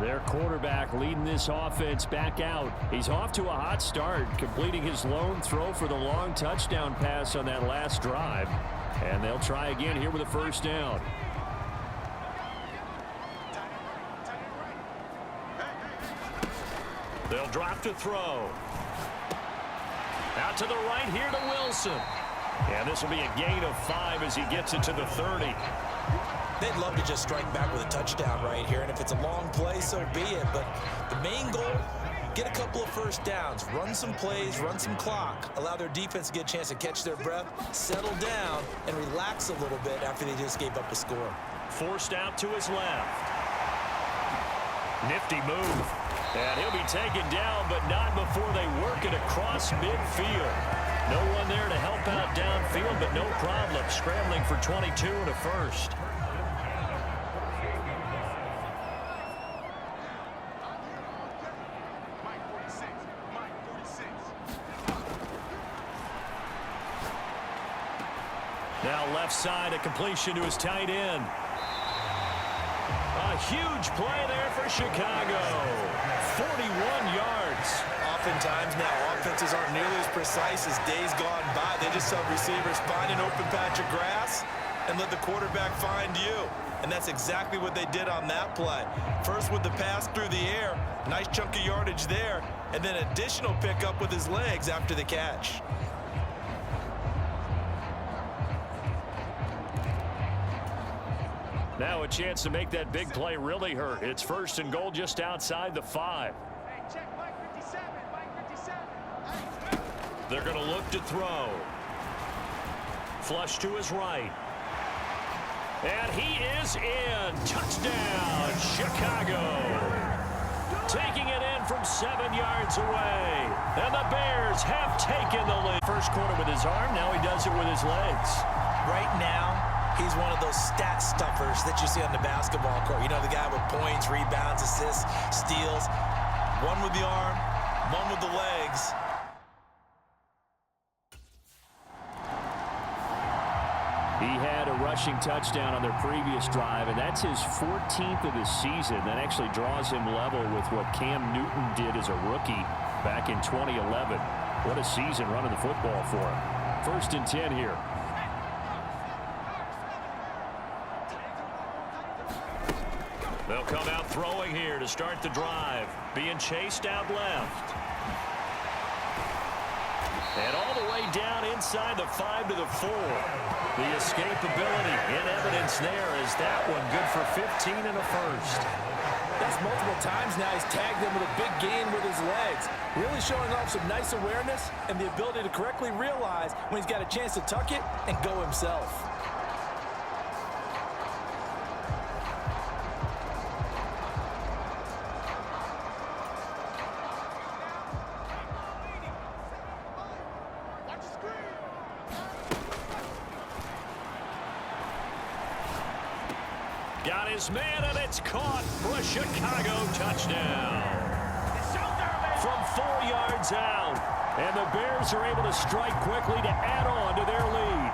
Their quarterback leading this offense back out. He's off to a hot start, completing his lone throw for the long touchdown pass on that last drive. And they'll try again here with a first down. They'll drop to throw. Out to the right here to Wilson. And this will be a gain of 5 as he gets it to the 30. They'd love to just strike back with a touchdown right here, and if it's a long play, so be it. But the main goal, get a couple of first downs, run some plays, run some clock, allow their defense to get a chance to catch their breath, settle down, and relax a little bit after they just gave up a score. Forced out to his left. Nifty move. And he'll be taken down, but not before they work it across midfield. No one there to help out downfield, but no problem. Scrambling for 22 and a first. Now left side, a completion to his tight end. A huge play there for Chicago. 41 yards. Oftentimes now, offenses aren't nearly as precise as days gone by. They just tell receivers, find an open patch of grass and let the quarterback find you. And that's exactly what they did on that play. First with the pass through the air, nice chunk of yardage there, and then additional pickup with his legs after the catch. Now a chance to make that big play really hurt. It's first and goal just outside the 5. They're going to look to throw. Flush to his right. And he is in. Touchdown, Chicago. Taking it in from 7 yards away. And the Bears have taken the lead. First quarter with his arm. Now he does it with his legs. Right now, he's one of those stat stuffers that you see on the basketball court. You know, the guy with points, rebounds, assists, steals. One with the arm, one with the legs. He had a rushing touchdown on their previous drive, and that's his 14th of the season. That actually draws him level with what Cam Newton did as a rookie back in 2011. What a season running the football for him. First and 10 here. They'll come out throwing here to start the drive. Being chased out left. And all the way down inside the 5 to the 4. The escapability in evidence there is that one good for 15 and a first. That's multiple times now he's tagged him with a big gain with his legs. Really showing off some nice awareness and the ability to correctly realize when he's got a chance to tuck it and go himself. Got his man, and it's caught for a Chicago touchdown. From 4 yards out, and the Bears are able to strike quickly to add on to their lead.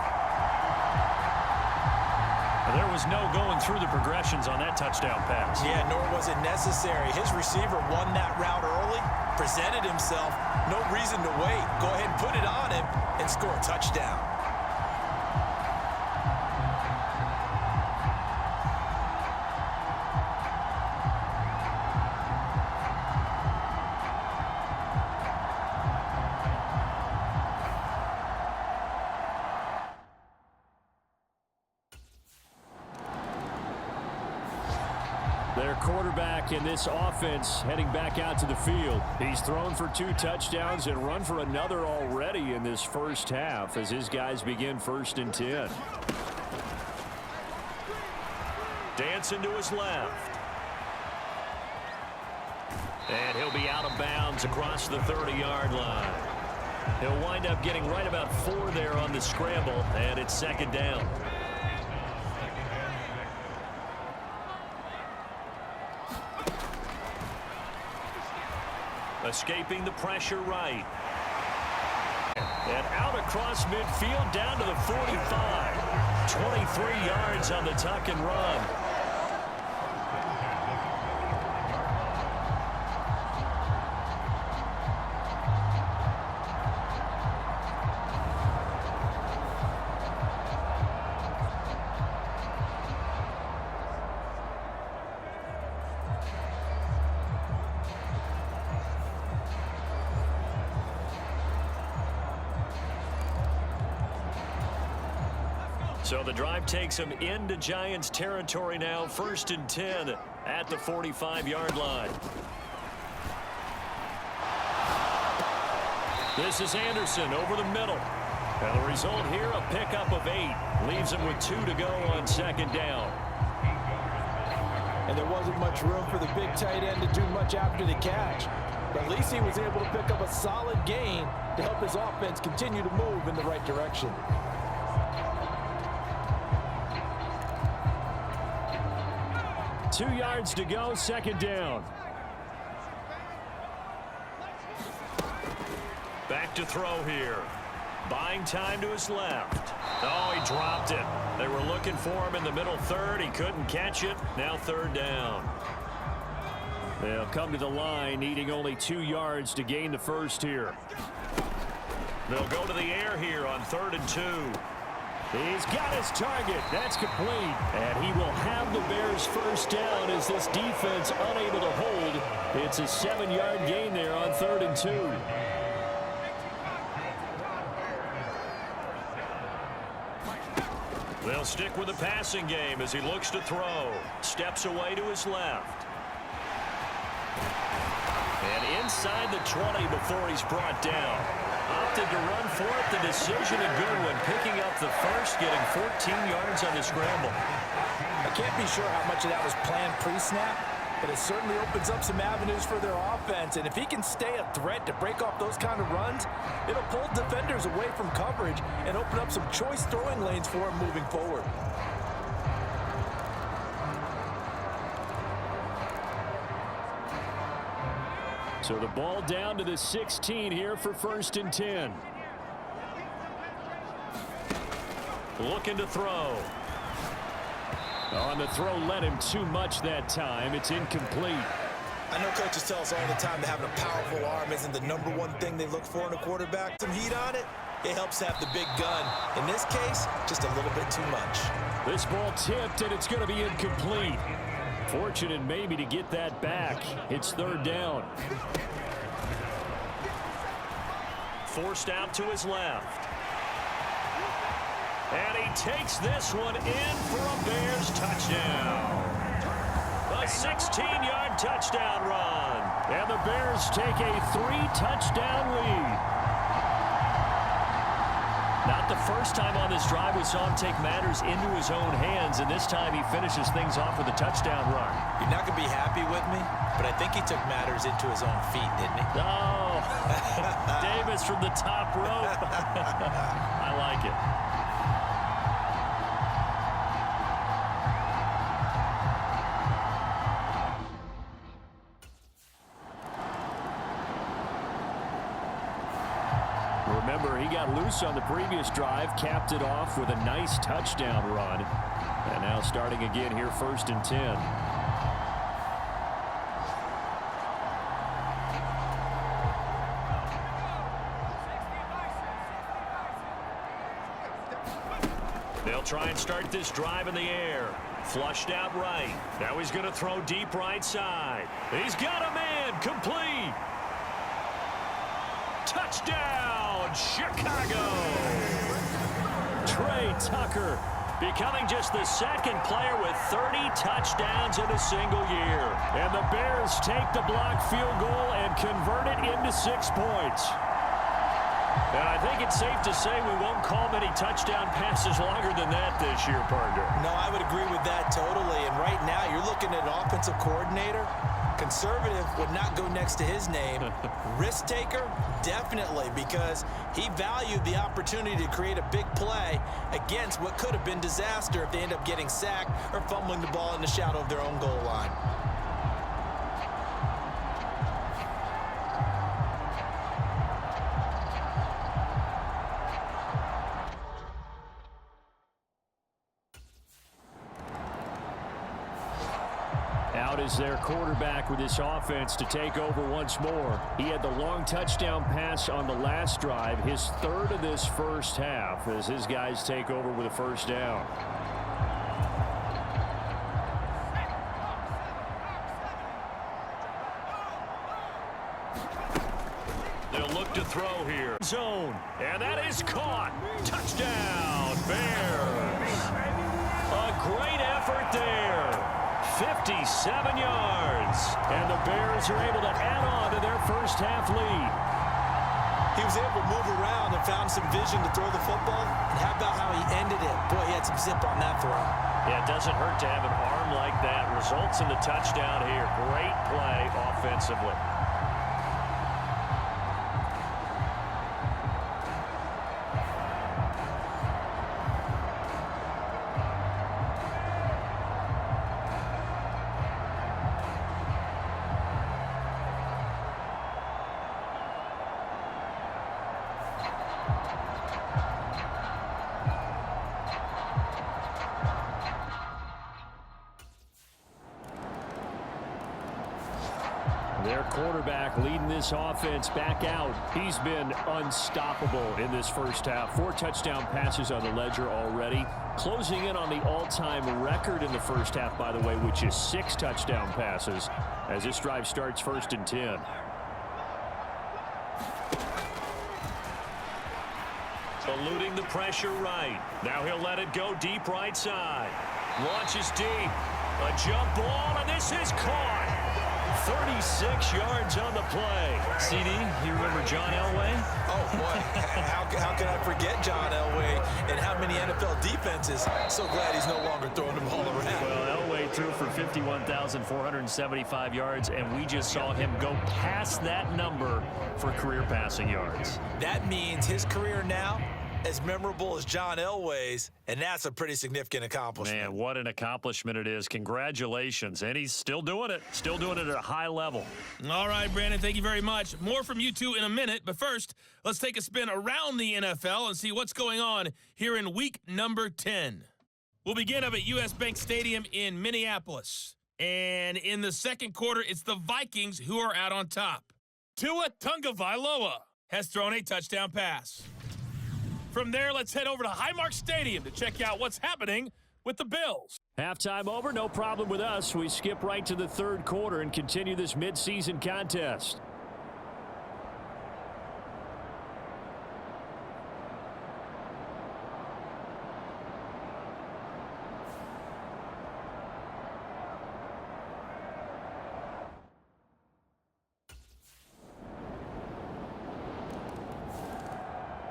There was no going through the progressions on that touchdown pass. Yeah, nor was it necessary. His receiver won that route early, presented himself, no reason to wait. Go ahead and put it on him and score a touchdown. Their quarterback in this offense heading back out to the field. He's thrown for 2 touchdowns and run for another already in this first half as his guys begin first and 10. Dancing to his left. And he'll be out of bounds across the 30-yard line. He'll wind up getting right about 4 there on the scramble, and it's second down. Escaping the pressure right. And out across midfield down to the 45. 23 yards on the tuck and run. So the drive takes them into Giants territory now, 1st and 10 at the 45-yard line. This is Anderson over the middle. And the result here, a pickup of 8. Leaves him with 2 to go on 2nd down. And there wasn't much room for the big tight end to do much after the catch. But at least he was able to pick up a solid gain to help his offense continue to move in the right direction. Two yards to go, 2nd down. Back to throw here. Buying time to his left. Oh, he dropped it. They were looking for him in the middle third. He couldn't catch it. Now 3rd down. They'll come to the line, needing only 2 yards to gain the first here. They'll go to the air here on 3rd and 2. He's got his target. That's complete. And he will have the Bears' first down as this defense unable to hold. It's a 7-yard gain there on 3rd and 2. They'll stick with the passing game as he looks to throw. Steps away to his left. And inside the 20 before he's brought down. Opted to run for it. The decision a good one. Picking up the first, getting 14 yards on the scramble. I can't be sure how much of that was planned pre-snap, but it certainly opens up some avenues for their offense. And if he can stay a threat to break off those kind of runs, it'll pull defenders away from coverage and open up some choice throwing lanes for him moving forward. So the ball down to the 16 here for 1st and 10. Looking to throw. On the throw, led him too much that time. It's incomplete. I know coaches tell us all the time that having a powerful arm isn't the #1 thing they look for in a quarterback. Some heat on it, it helps have the big gun. In this case, just a little bit too much. This ball tipped, and it's going to be incomplete. Fortunate maybe to get that back. It's 3rd down. Forced out to his left. And he takes this one in for a Bears touchdown. A 16-yard touchdown run. And the Bears take a 3-touchdown lead. Not the first time on this drive we saw him take matters into his own hands, and this time he finishes things off with a touchdown run. You're not going to be happy with me, but I think he took matters into his own feet, didn't he? Oh, Davis from the top rope. I like it. Remember, he got loose on the previous drive, capped it off with a nice touchdown run. And now starting again here, 1st and 10. They'll try and start this drive in the air. Flushed out right. Now he's going to throw deep right side. He's got a man. Complete. Touchdown, Chicago. Trey Tucker becoming just the 2nd player with 30 touchdowns in a single year. And the Bears take the blocked field goal and convert it into 6 points. And I think it's safe to say we won't call many touchdown passes longer than that this year, partner. No, I would agree with that totally. And right now, you're looking at an offensive coordinator. Conservative would not go next to his name. Risk taker, definitely, because he valued the opportunity to create a big play against what could have been disaster if they end up getting sacked or fumbling the ball in the shadow of their own goal line. Out is their quarterback with this offense to take over once more. He had the long touchdown pass on the last drive, his 3rd of this first half, as his guys take over with a 1st down. They'll look to throw here. Zone. And that is caught. Touchdown, Bears. great effort there. 57 yards. And the Bears are able to add on to their first half lead. He was able to move around and found some vision to throw the football. And how about how he ended it? Boy, he had some zip on that throw. Yeah, it doesn't hurt to have an arm like that. Results in the touchdown here. Great play offensively. Their quarterback leading this offense back out. He's been unstoppable in this first half. 4 touchdown passes on the ledger already. Closing in on the all-time record in the first half, by the way, which is 6 touchdown passes as this drive starts 1st and 10. Eluding the pressure right. Now he'll let it go deep right side. Launches deep. A jump ball, and this is caught. 36 yards on the play. CD, you remember John Elway? Oh, boy. How can I forget John Elway and how many NFL defenses? So glad he's no longer throwing the ball around. Well, Elway threw for 51,475 yards, and we just saw him go past that number for career passing yards. That means his career now as memorable as John Elway's, and that's a pretty significant accomplishment. Man, what an accomplishment it is. Congratulations. And he's still doing it. Still doing it at a high level. All right, Brandon, thank you very much. More from you two in a minute, but first, let's take a spin around the NFL and see what's going on here in week number 10. We'll begin up at U.S. Bank Stadium in Minneapolis. And in the second quarter, it's the Vikings who are out on top. Tua Tagovailoa has thrown a touchdown pass. From there, let's head over to Highmark Stadium to check out what's happening with the Bills. Halftime over, no problem with us. We skip right to the third quarter and continue this midseason contest.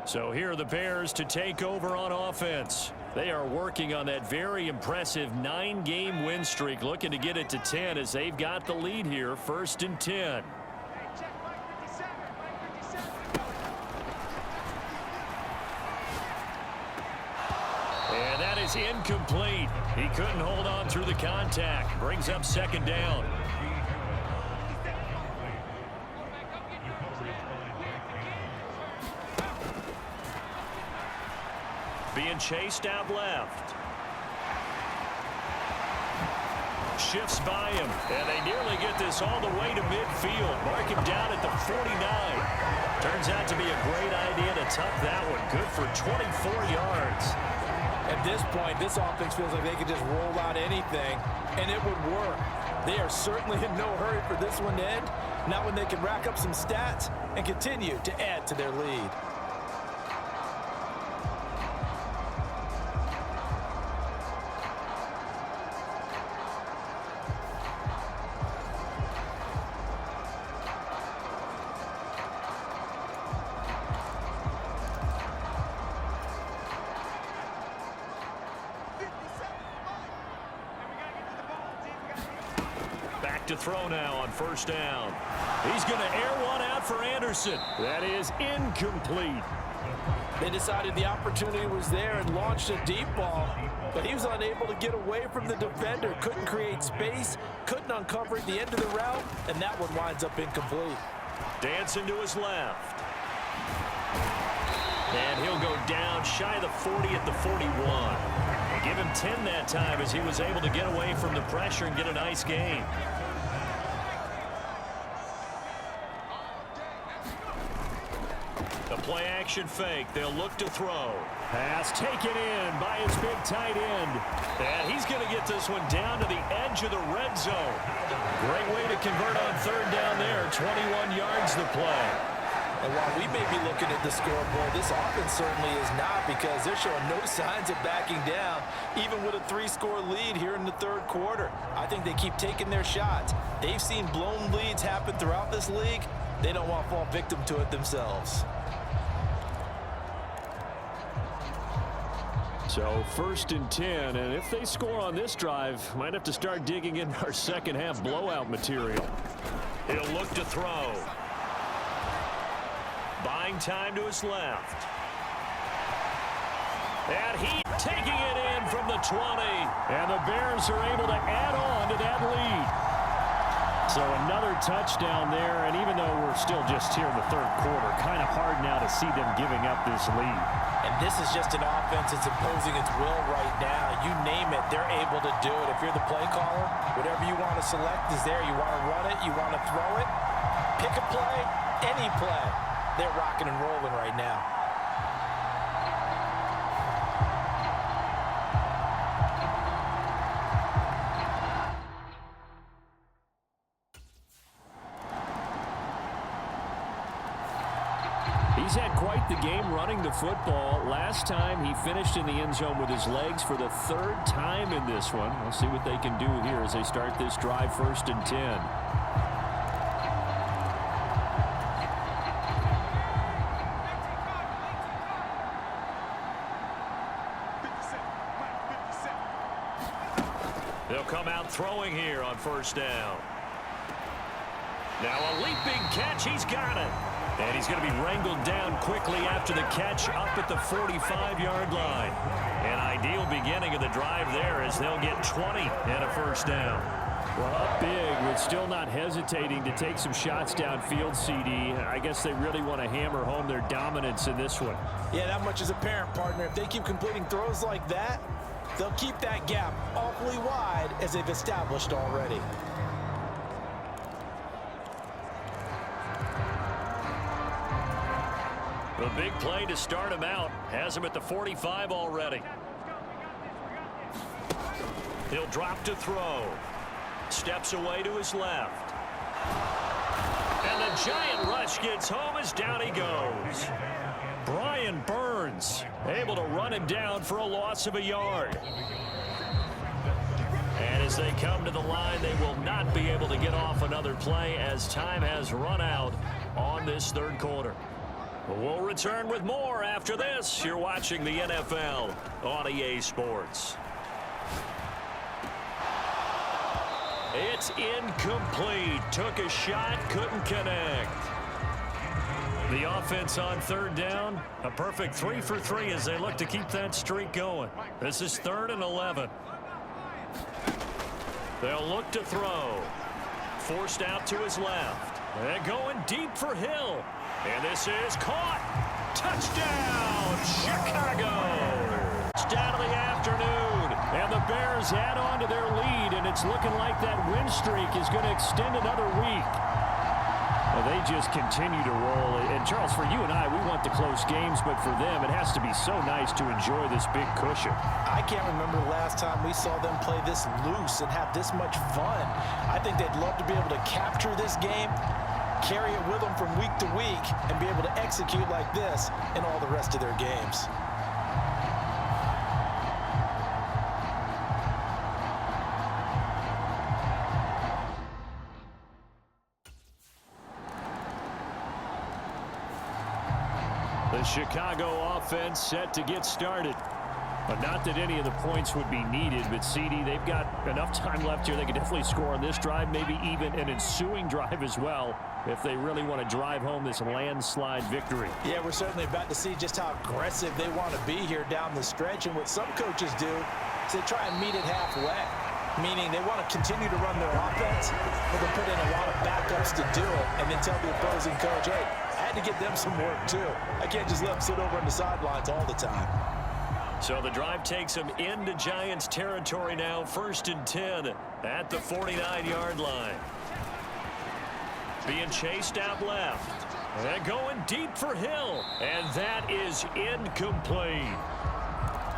So here are the Bears to take over on offense. They are working on that very impressive 9-game win streak, looking to get it to 10 as they've got the lead here, 1st and 10. And that is incomplete. He couldn't hold on through the contact. Brings up 2nd down. Being chased out left. Shifts by him, and they nearly get this all the way to midfield. Mark him down at the 49. Turns out to be a great idea to tuck that one. Good for 24 yards. At this point, this offense feels like they could just roll out anything, and it would work. They are certainly in no hurry for this one to end. Not when they can rack up some stats and continue to add to their lead. To throw now on 1st down. He's going to air one out for Anderson. That is incomplete. They decided the opportunity was there and launched a deep ball, but he was unable to get away from the defender. Couldn't create space, couldn't uncover at the end of the route, and that one winds up incomplete. Dancing to his left. And he'll go down shy of the 40 at the 41. They give him 10 that time as he was able to get away from the pressure and get a nice gain. The play action fake. They'll look to throw. Pass taken in by his big tight end. And he's going to get this one down to the edge of the red zone. Great way to convert on 3rd down there. 21 yards to play. And while we may be looking at the scoreboard, this offense certainly is not, because they're showing no signs of backing down, even with a 3-score lead here in the third quarter. I think they keep taking their shots. They've seen blown leads happen throughout this league. They don't want to fall victim to it themselves. So 1st and 10, and if they score on this drive, might have to start digging in our second half blowout material. He'll look to throw. Buying time to his left. And he taking it in from the 20. And the Bears are able to add on to that lead. So another touchdown there, and even though we're still just here in the third quarter, kind of hard now to see them giving up this lead. And this is just an offense that's imposing its will right now. You name it, they're able to do it. If you're the play caller, whatever you want to select is there. You want to run it, you want to throw it, pick a play, any play. They're rocking and rolling right now. He's had quite the game running the football. Last time he finished in the end zone with his legs for the 3rd time in this one. We'll see what they can do here as they start this drive 1st and 10. They'll come out throwing here on 1st down. Now a leaping catch. He's got it. And he's going to be wrangled down quickly after the catch up at the 45-yard line. An ideal beginning of the drive there as they'll get 20 and a 1st down. Well, up big with still not hesitating to take some shots downfield, CD. I guess they really want to hammer home their dominance in this one. Yeah, that much is apparent, partner. If they keep completing throws like that, they'll keep that gap awfully wide as they've established already. The big play to start him out has him at the 45 already. He'll drop to throw. Steps away to his left. And the giant rush gets home as down he goes. Brian Burns able to run him down for a loss of a yard. And as they come to the line, they will not be able to get off another play as time has run out on this third quarter. We'll return with more after this. You're watching the NFL on EA Sports. It's incomplete. Took a shot, couldn't connect. The offense on 3rd down, a perfect 3 for 3 as they look to keep that streak going. This is 3rd and 11. They'll look to throw. Forced out to his left. They're going deep for Hill. And this is caught. Touchdown, Chicago. Touchdown of the afternoon. And the Bears add on to their lead, and it's looking like that win streak is going to extend another week. Well, they just continue to roll. And, Charles, for you and I, we want the close games, but for them, it has to be so nice to enjoy this big cushion. I can't remember the last time we saw them play this loose and have this much fun. I think they'd love to be able to capture this game, carry it with them from week to week, and be able to execute like this in all the rest of their games. The Chicago offense set to get started. But not that any of the points would be needed, but CD, they've got enough time left here. They could definitely score on this drive, maybe even an ensuing drive as well, if they really want to drive home this landslide victory. Yeah, we're certainly about to see just how aggressive they want to be here down the stretch. And what some coaches do is they try and meet it halfway, meaning they want to continue to run their offense, but they put in a lot of backups to do it, and then tell the opposing coach, hey, I had to get them some work too. I can't just let them sit over on the sidelines all the time. So the drive takes them into Giants territory now, 1st and 10 at the 49-yard line. Being chased out left. They're going deep for Hill, and that is incomplete.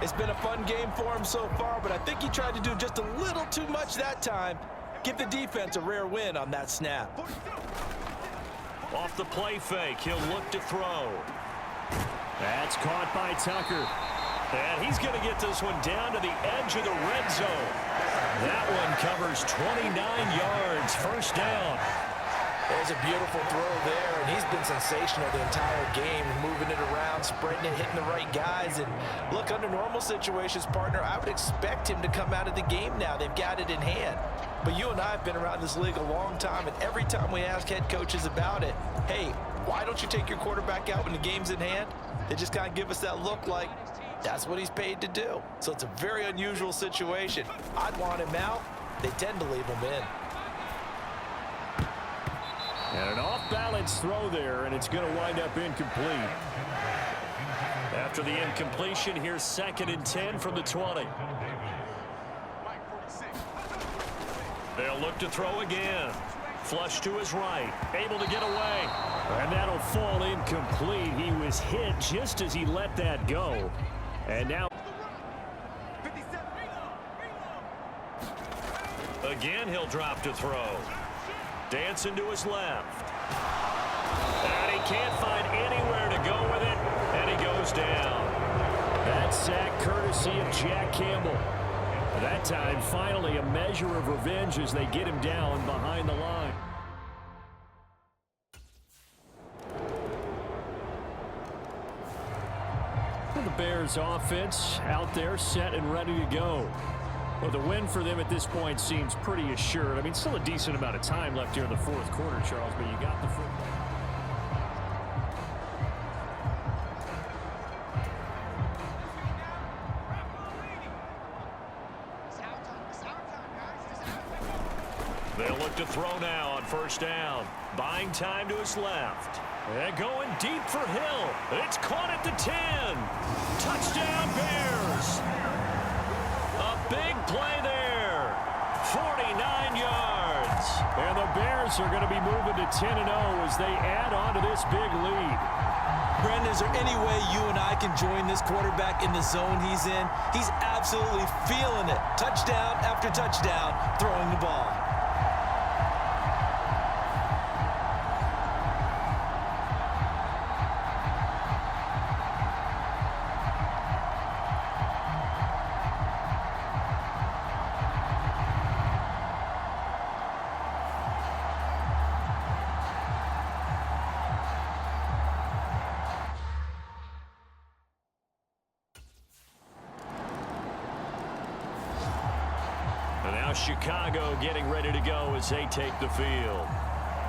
It's been a fun game for him so far, but I think he tried to do just a little too much that time. Give the defense a rare win on that snap. Off the play fake, he'll look to throw. That's caught by Tucker. And he's going to get this one down to the edge of the red zone. That one covers 29 yards, first down. There's a beautiful throw there, and he's been sensational the entire game, moving it around, spreading it, hitting the right guys. And look, under normal situations, partner, I would expect him to come out of the game now. They've got it in hand. But you and I have been around this league a long time, and every time we ask head coaches about it, hey, why don't you take your quarterback out when the game's in hand? They just kind of give us that look like that's what he's paid to do. So it's a very unusual situation. I'd want him out. They tend to leave him in. And an off-balance throw there, and it's going to wind up incomplete. After the incompletion, here's 2nd and 10 from the 20. They'll look to throw again. Flush to his right, able to get away. And that'll fall incomplete. He was hit just as he let that go. And now again, he'll drop to throw. Dancing to his left. And he can't find anywhere to go with it, and he goes down. that sack courtesy of Jack Campbell. That time, finally, a measure of revenge as they get him down behind the line. The Bears offense out there set and ready to go. Well, the win for them at this point seems pretty assured. I mean, still a decent amount of time left here in the fourth quarter, Charles, but you got the football. They'll look to throw now on first down. Buying time to his left. And going deep for Hill. It's caught at the 10. Touchdown, Bears. A big play there. 49 yards. And the Bears are going to be moving to 10-0 as they add on to this big lead. Brandon, is there any way you and I can join this quarterback in the zone he's in? He's absolutely feeling it. Touchdown after touchdown, throwing the ball. Chicago getting ready to go as they take the field.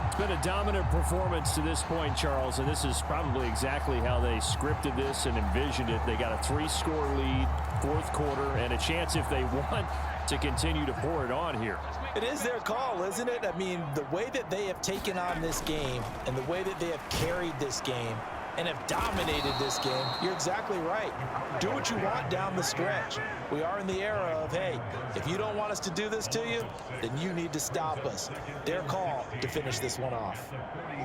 It's been a dominant performance to this point, Charles, and this is probably exactly how they scripted this and envisioned it. They got a 3-score lead, fourth quarter, and a chance if they want to continue to pour it on here. It is their call, isn't it? I mean, the way that they have taken on this game and the way that they have carried this game and have dominated this game, you're exactly right. Do what you want down the stretch. We are in the era of, hey, if you don't want us to do this to you, then you need to stop us. Their call to finish this one off.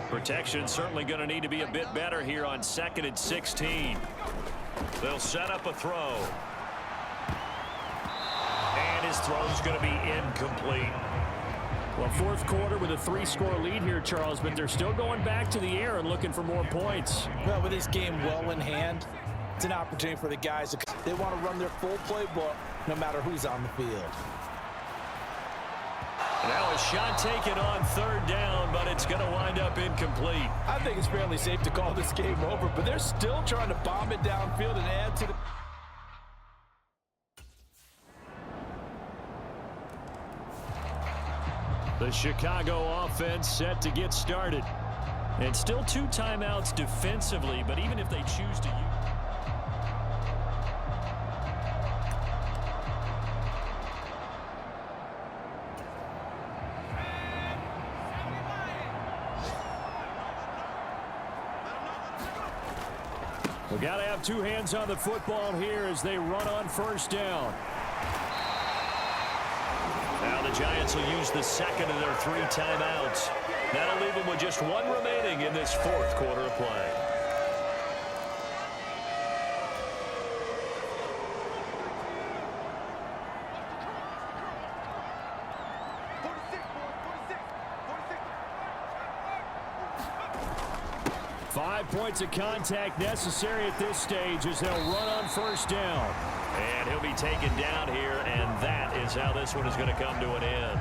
Protection certainly going to need to be a bit better here on 2nd and 16. They'll set up a throw. And his throw's going to be incomplete. Well, fourth quarter with a 3-score lead here, Charles, but they're still going back to the air and looking for more points. Well, with this game well in hand, it's an opportunity for the guys. They want to run their full playbook no matter who's on the field. Now a shot taken on third down, but it's going to wind up incomplete. I think it's fairly safe to call this game over, but they're still trying to bomb it downfield and add to the... The Chicago offense set to get started. And still 2 timeouts defensively, but even if they choose to use... We got to have 2 hands on the football here as they run on first down. Now the Giants will use the second of their 3 timeouts. That'll leave them with just 1 remaining in this fourth quarter of play. 5 points of contact necessary at this stage as they'll run on first down. And he'll be taken down here, and that is how this one is going to come to an end.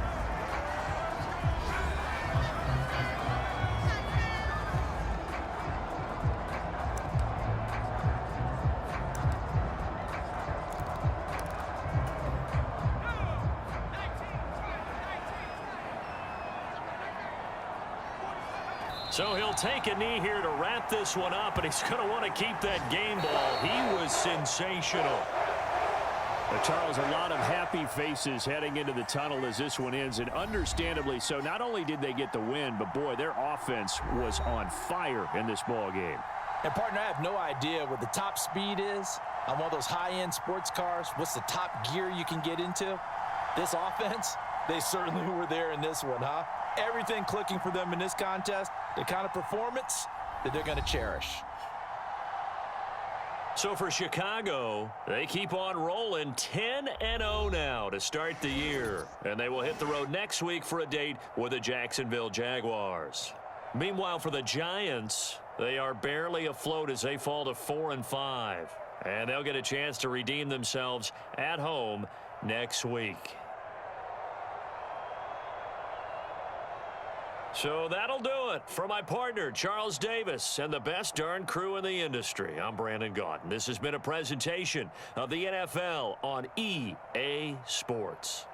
So he'll take a knee here to wrap this one up, and he's going to want to keep that game ball. He was sensational. Charles, a lot of happy faces heading into the tunnel as this one ends, and understandably so. Not only did they get the win, but boy, their offense was on fire in this ball game. And partner, I have no idea what the top speed is on one of those high-end sports cars. What's the top gear you can get into? This offense, they certainly were there in this one, huh? Everything clicking for them in this contest, the kind of performance that they're going to cherish. So for Chicago, they keep on rolling 10-0 now to start the year. And they will hit the road next week for a date with the Jacksonville Jaguars. Meanwhile, for the Giants, they are barely afloat as they fall to 4-5. And they'll get a chance to redeem themselves at home next week. So that'll do it for my partner, Charles Davis, and the best darn crew in the industry. I'm Brandon Gaudin. This has been a presentation of the NFL on EA Sports.